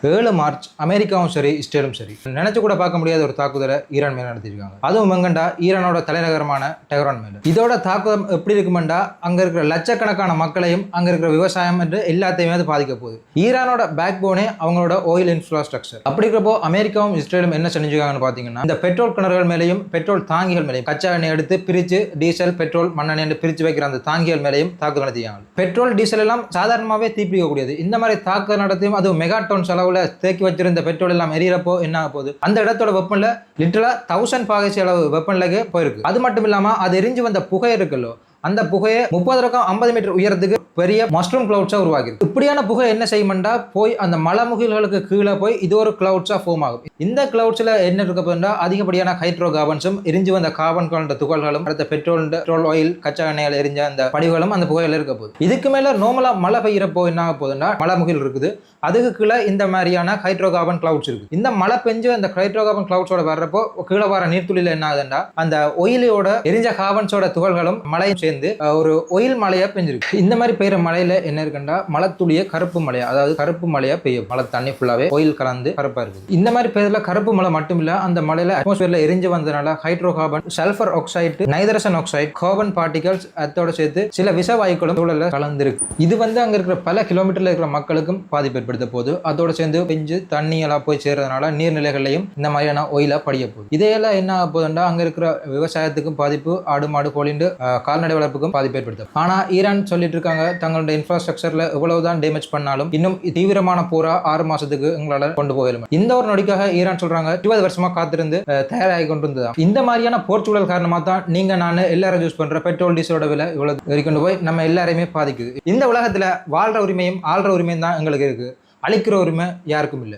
7 March அமெரிக்காவும் சரி இஸ்ரேலும் சரி நினைச்சு கூட பார்க்க முடியாத ஒரு தாக்குதலை ஈரான் மேல நடத்திருக்காங்க. அதுவும் எங்கண்டா ஈரானோட தலைநகரமான டெஹரான் மேல. இதோட தாக்குதல் எப்படி இருக்குமெண்டா அங்க இருக்கிற லட்சக்கணக்கான மக்களையும் அங்க இருக்கிற விவசாயம் என்று எல்லாத்தையுமே அது பாதிக்க போகுது. ஈரானோட பேக் போனே அவங்களோட ஆயில் இன்ஃப்ராஸ்ட்ரக்சர். அப்படி இருக்கிறப்போ அமெரிக்காவும் இஸ்ரேலும் என்ன செஞ்சுக்காங்கன்னு பாத்தீங்கன்னா இந்த பெட்ரோல் கிணறுகள் மேலையும் பெட்ரோல் தாங்கிகள் மேலையும் கச்சா எண்ணெய் எடுத்து பிரிச்சு டீசல் பெட்ரோல் மண்ணெண்ணெய் பிரிச்சு வைக்கிற அந்த தாங்கிகள் மேலையும் தாக்குதல் நடத்தியாங்க. பெட்ரோல் டீசல் எல்லாம் சாதாரணமாகவே தீப்பிடிக்கக்கூடியது. இந்த மாதிரி தாக்குதல் நடத்தியும் அது மெகாடோன் செலவுல தேக்கி வச்சிருந்த பெட்ரோல் எல்லாம் எரியறப்போ என்ன ஆக போகுது, அந்த இடத்தோட வெப்பன்ல லிட்டரலா 1000 பாகைசி அளவு வெப்பன்லக்கு போயிருக்கு. அது மட்டும் இல்லாம அது எரிஞ்சு வந்த புகை இருக்குல்லோ, அந்த புகையை 30 மீட்டர் உயரத்துக்கு பெரிய மஸ்ரூம் கிளவுட்ஸா உருவாக்கிருக்கு. இப்படியான புகை என்ன செய்யும்டா போய் அந்த மலைமுகில்களுக்கு கீழே போய் இது ஒரு கிளவுட்ஸா ஃபார்ம் ஆகும். இந்த கிளவுட்ஸ்ல என்ன இருக்க போதுன்னா அதிகப்படியான ஹைட்ரோ கார்பன்ஸும் எரிஞ்சு வந்த கார்பன் கலந்த துகள்களும் அடுத்த பெட்ரோல் ஆயில் கச்சா எண்ணெயில் எரிஞ்ச அந்த படிவுகளும் அந்த புகையில இருக்க போகுது. இதுக்கு மேல நார்மலா மழை பெய்யறப்போ என்ன ஆக போகுதுன்னா மலைமுகில் இருக்குது, அதுக்கு கீழே இந்த மாதிரியான ஹைட்ரோ கார்பன் கிளவுட்ஸ் இருக்கு. இந்த மழை பெஞ்சு அந்த ஹைட்ரோ கார்பன் கிளவுட்ஸோட வர்றப்போ கீழே வர நீர்த்துளியில என்ன ஆகுதுன்னா அந்த ஒயிலோட எரிஞ்ச கார்பன்ஸோட துகள்களும் மழையும் சேர்ந்து ஒரு ஒயில் மழையா பெஞ்சிருக்கு. இந்த மாதிரி பெய்யற மழையில என்ன இருக்குன்னா மழைத்துளிய கருப்பு மழையா, அதாவது கருப்பு மழையா பெய்யும். மழை தண்ணி ஃபுல்லாவே ஒயில் கலந்து கருப்பா இருக்கு. இந்த மாதிரி பெய்யறதுல கருப்பு மழை மட்டும் இல்ல, அந்த மழையில அட்மாஸ்பியர்ல எரிஞ்சு வந்ததுனால hydro carbon, sulphur oxide, nitrogen oxide, carbon particles அதோட சேர்த்து சில விஷ வாயுக்களும் சூழல்ல கலந்துருக்கு. இது அங்க இருக்கிற பல கிலோமீட்டர்ல இருக்கிற மக்களுக்கும் பாதிப்பு ஏற்படுத்த போது அதோட சேர்ந்து பெஞ்சு தண்ணி எல்லாம் போய் சேர்றதுனால நீர்நிலைகளையும் இந்த மாதிரியான ஒயிலா படிய போகுது. இதையெல்லாம் என்ன ஆக போதுன்னா அங்க இருக்கிற விவசாயத்துக்கும் பாதிப்பு, ஆடு மாடு கோழிண்டு கால்நடை வளர்ப்புக்கும் பாதிப்பு ஏற்படுத்தும். ஆனா ஈரான் சொல்லிட்டு இருக்காங்க தங்களோட இன்ஃப்ராஸ்ட்ரக்சர்ல எவ்வளவுதான் டேமேஜ் பண்ணாலும் இன்னும் தீவிரமான போரா 6 மாசத்துக்கு எங்களால கொண்டு போகலும். இந்த ஒரு நொடிக்காக ஈரான் சொல்றாங்க 20 வருஷமா காத்திருந்து தயாராகி கொண்டு இருந்ததா. இந்த மாதிரியான போர்ச்சூழல் காரணமா தான் நீங்க நான் எல்லாரும் யூஸ் பண்ற பெட்ரோல் டீசலோட விலை இவ்வளவு கொண்டு போய் நம்ம எல்லாரையுமே பாதிக்குது. இந்த உலகத்துல வாழ்ற உரிமையும் ஆள்ற உரிமையும் தான் எங்களுக்கு இருக்கு. அழிக்கிற உரிமை யாருக்கும் இல்லை.